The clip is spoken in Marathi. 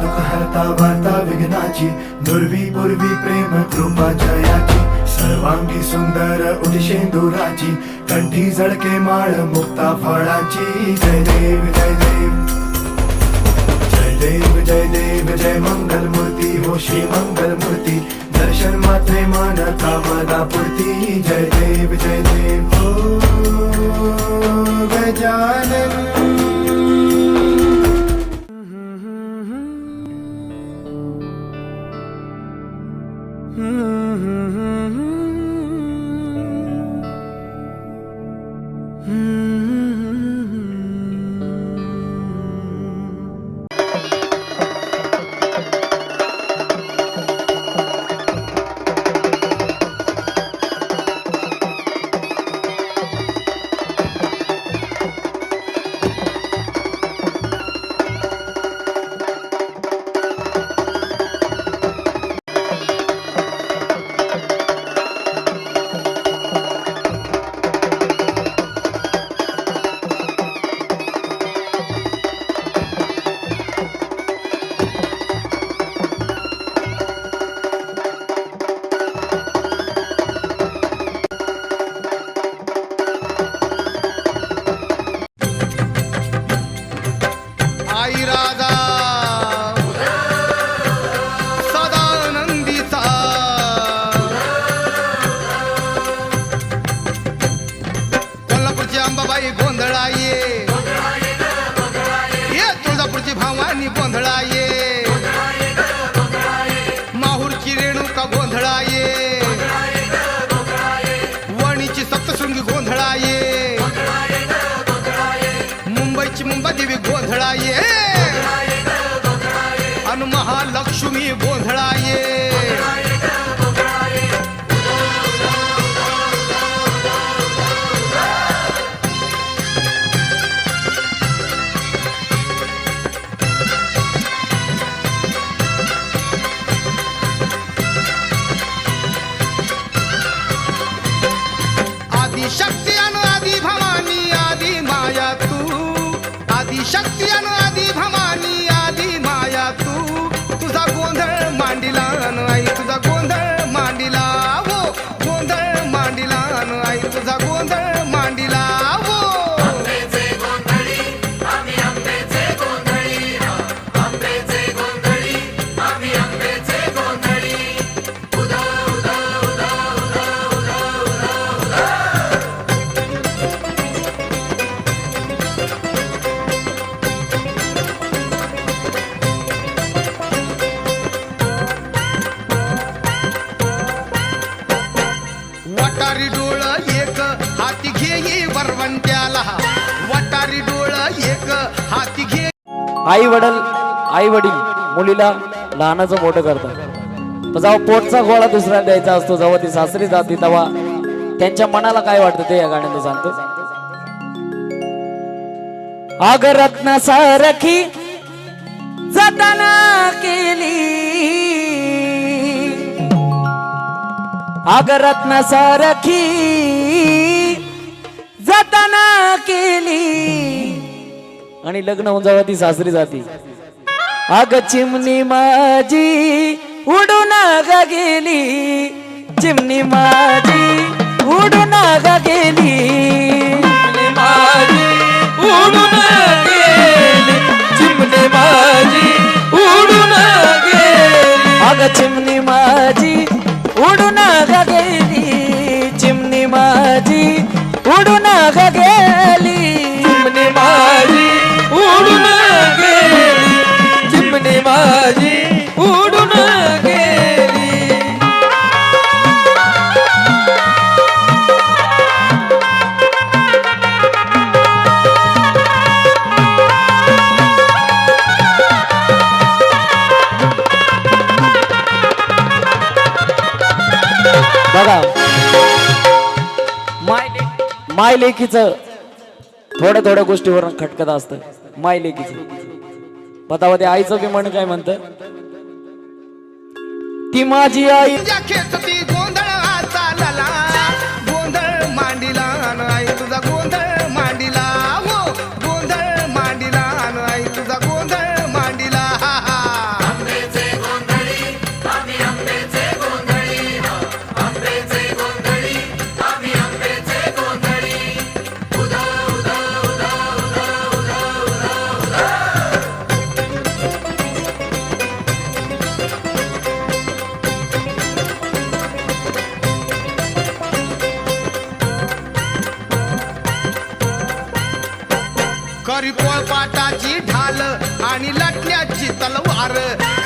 दुःख हरता वार्ता विघ्नाची, दुर्वी पूर्वी प्रेम कृपा जयाची, सर्वांगी सुंदर उदिशेंदुराची, कंठी झळके माळ मुक्ता फळाची. जय देव जय देव जय देव जय देव जय मंगल मूर्ती हो श्री मंगल मूर्ती, दर्शन मात्रे मान कामना पूर्ती. जय देव जय देव ओ गजानन. अन महालक्ष्मी गोंधळाये. आदि शक्ती अन आदि भवानी आदि माया तू, आदि शक्ती अन आदि भवानी आदि माया तू, तुझा गोंधळ मांडिला अन आई तुझा गोंधळ मांडिला हो, गोंधळ मांडिला अन आई तुझा गोंधळ मांडिला हो. आंबेचे गोंधळी आम्ही आंबेचे गोंधळी, आंबेचे गोंधळी आम्ही आंबेचे गोंधळी. उदा उदा उदा उदा उदा उदा उदा. वटारी डोळ एक हाती घेई वरवंट्याला, वटारी डोळ एक हाती घे. आई वडील मुलीला लहानाचं मोठं करतात. जेव्हा पोटचा गोळा दुसऱ्याला द्यायचा असतो, जेव्हा ती सासरी जाते तेव्हा त्यांच्या मनाला काय वाटतं ते या गाण्याने सांगतो. अग रत्न सारखी जतन केली, अग रत्न सारखी जतन केली, आणि लग्न होऊन जेव्हा ती सासरी जाती, अग चिमणी माझी उडून ग गेली, चिमणी माझी उडून ग गेली, चिमणी माझी उडून गेली, चिमणी माझी उडून गेली, अग चिमणी माझी उडून ग गेली, चिमणी माझी उडून ग गेली, चिमणी माझी उडून गेली, चिमणी माझी उडून गेली. बघा माय लेकीचं थोड्या थोड्या गोष्टीवरून खटकत असतं. माय लेकीचं बतावा ते आईचं बी म्हण काय म्हणत, ती माझी आई खेचती गोंधळ चालला, गोंधळ मांडिला अन आई तुझा गोंधळ मांडिला हो, गोंधळ मांडिला अन आई तुझा गोंधळ मांडिला. वर